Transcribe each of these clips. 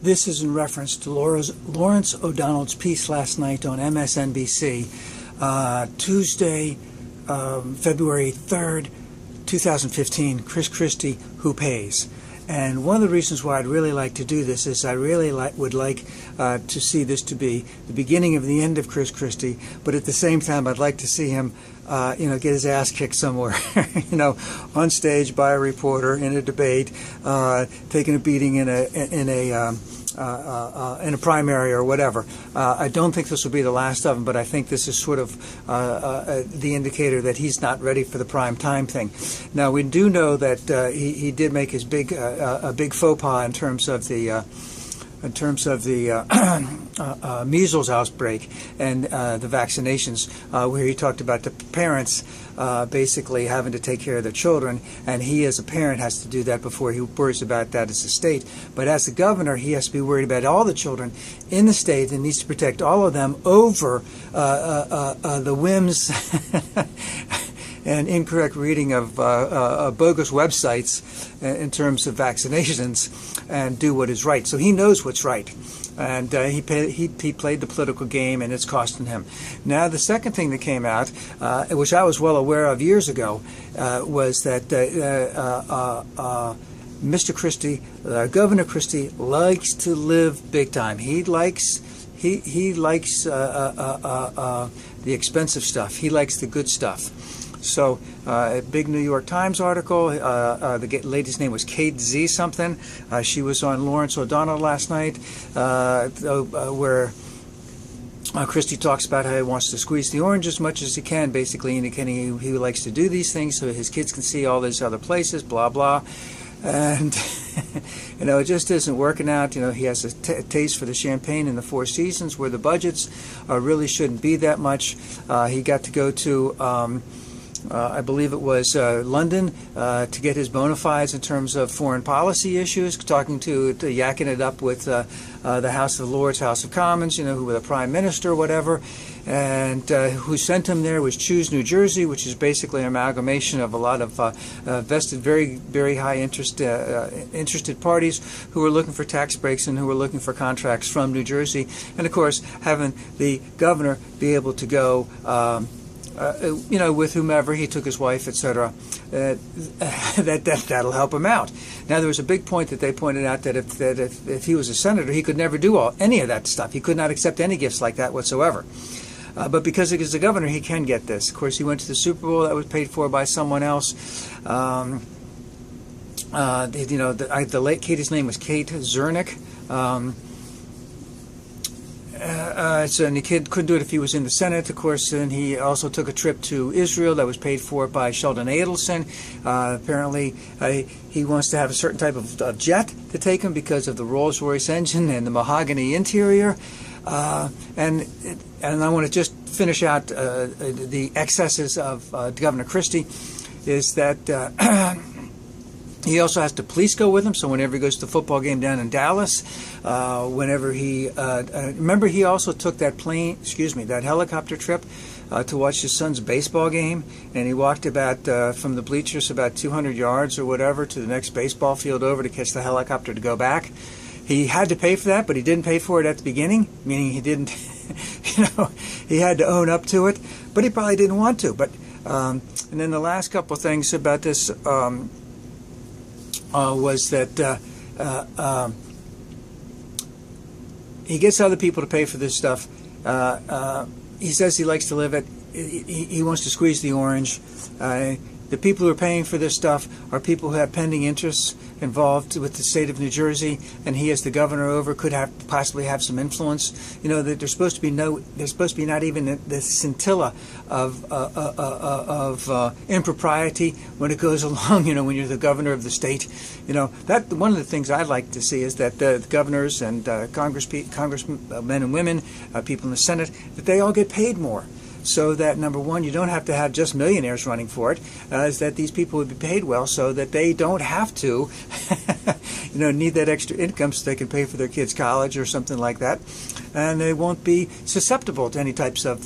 This is in reference to Lawrence O'Donnell's piece last night on MSNBC, Tuesday, February 3rd, 2015, Christie, Who Pays? And one of the reasons why I'd really like to do this is I really would like to see this to be the beginning of the end of Christie, but at the same time I'd like to see him get his ass kicked somewhere, on stage by a reporter in a debate, taking a beating in a primary or whatever. I don't think this will be the last of them, but I think this is sort of the indicator that he's not ready for the prime time thing. Now, we do know that he did make his big faux pas in terms of the measles outbreak and the vaccinations, where he talked about the parents basically having to take care of their children, and he as a parent has to do that before he worries about that as a state. But as the governor, he has to be worried about all the children in the state and needs to protect all of them over the whims and incorrect reading of bogus websites in terms of vaccinations, and do what is right. So he knows what's right. And he played the political game, and it's costing him. Now, the second thing that came out, which I was well aware of years ago, was that Mr. Christie, Governor Christie, likes to live big time. He likes the expensive stuff. He likes the good stuff. So, a big New York Times article, the lady's name was Kate Z something. She was on Lawrence O'Donnell last night, where Christie talks about how he wants to squeeze the orange as much as he can, basically indicating he likes to do these things so his kids can see all these other places, blah, blah. And, it just isn't working out. He has a taste for the champagne in the Four Seasons, where the budgets really shouldn't be that much. He got to go to I believe it was London, to get his bona fides in terms of foreign policy issues, yakking it up with the House of Lords, House of Commons, who were the Prime Minister or whatever. And who sent him there was Choose New Jersey, which is basically an amalgamation of a lot of vested, very, very high interested parties who were looking for tax breaks and who were looking for contracts from New Jersey. And, of course, having the governor be able to go with whomever, he took his wife, etc., that'll help him out. Now, there was a big point that they pointed out that if he was a senator, he could never do any of that stuff. He could not accept any gifts like that whatsoever. But because he is a governor, he can get this. Of course, he went to the Super Bowl that was paid for by someone else. The late Katie's name was Kate Zernick. And the kid couldn't do it if he was in the Senate, of course. And he also took a trip to Israel that was paid for by Sheldon Adelson. Apparently, he wants to have a certain type of jet to take him because of the Rolls-Royce engine and the mahogany interior. And I want to just finish out the excesses of Governor Christie, is that he also has the police go with him, so whenever he goes to the football game down in Dallas, whenever he, remember he also took that helicopter trip to watch his son's baseball game, and he walked about from the bleachers about 200 yards or whatever to the next baseball field over to catch the helicopter to go back. He had to pay for that, but he didn't pay for it at the beginning, meaning he didn't, he had to own up to it, but he probably didn't want to. But and then the last couple of things about this was that he gets other people to pay for this stuff. He says he likes to live it. He wants to squeeze the orange. The people who are paying for this stuff are people who have pending interests involved with the state of New Jersey, and he, as the governor over, could possibly have some influence. That there's supposed to be not even the scintilla of impropriety when it goes along. When you're the governor of the state, that one of the things I'd like to see is that the governors and congressmen and women, people in the Senate, that they all get paid more. So that, number one, you don't have to have just millionaires running for it, is that these people would be paid well so that they don't have to, need that extra income so they can pay for their kids' college or something like that. And they won't be susceptible to any types of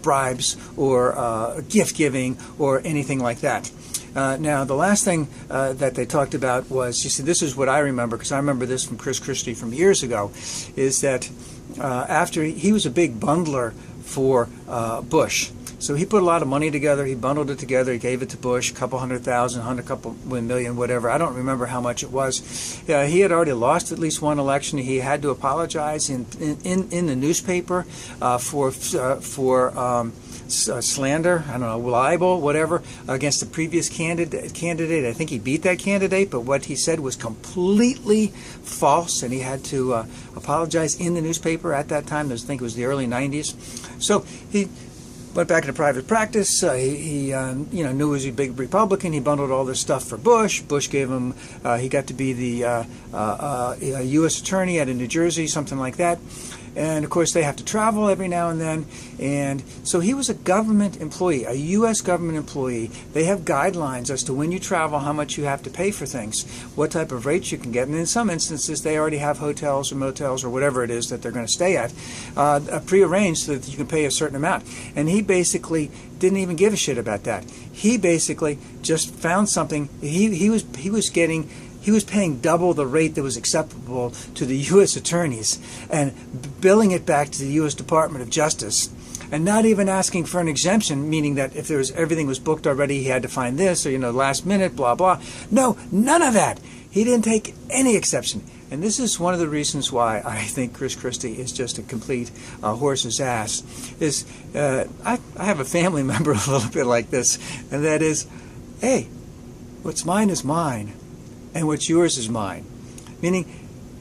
bribes or gift giving or anything like that. Now, the last thing that they talked about was, you see, this is what I remember, because I remember this from Chris Christie from years ago, is that after he was a big bundler for Bush. So he put a lot of money together, he bundled it together, he gave it to Bush, a couple $100,000, couple $1 million, whatever. I don't remember how much it was. He had already lost at least one election. He had to apologize in the newspaper for slander, I don't know, libel, whatever, against the previous candidate. I think he beat that candidate, but what he said was completely false, and he had to apologize in the newspaper at that time. I think it was the early 90s. So he went back into private practice. He knew he was a big Republican. He bundled all this stuff for Bush. Bush gave him, he got to be the U.S. attorney out of New Jersey, something like that. And, of course, they have to travel every now and then. And so he was a government employee, a U.S. government employee. They have guidelines as to when you travel, how much you have to pay for things, what type of rates you can get. And in some instances, they already have hotels or motels or whatever it is that they're going to stay at prearranged so that you can pay a certain amount. And he basically didn't even give a shit about that. He basically just found something. He was paying double the rate that was acceptable to the U.S. attorneys and billing it back to the U.S. Department of Justice, and not even asking for an exemption, meaning that if everything was booked already, he had to find this, or last minute, blah blah. No, none of that. He didn't take any exception. And this is one of the reasons why I think Chris Christie is just a complete horse's ass. I have a family member a little bit like this, and that is, hey, what's mine is mine, and what's yours is mine. Meaning,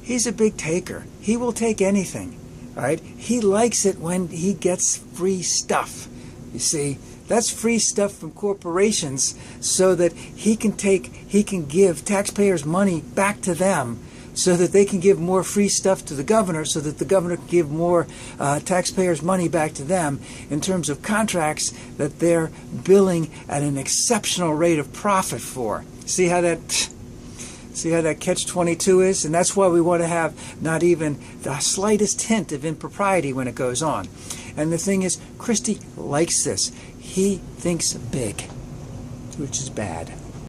he's a big taker. He will take anything. All right? He likes it when he gets free stuff. You see, that's free stuff from corporations, so that he can give taxpayers' money back to them, so that they can give more free stuff to the governor, so that the governor can give more taxpayers' money back to them in terms of contracts that they're billing at an exceptional rate of profit for. See how that catch-22 is? And that's why we want to have not even the slightest hint of impropriety when it goes on. And the thing is, Christie likes this. He thinks big, which is bad.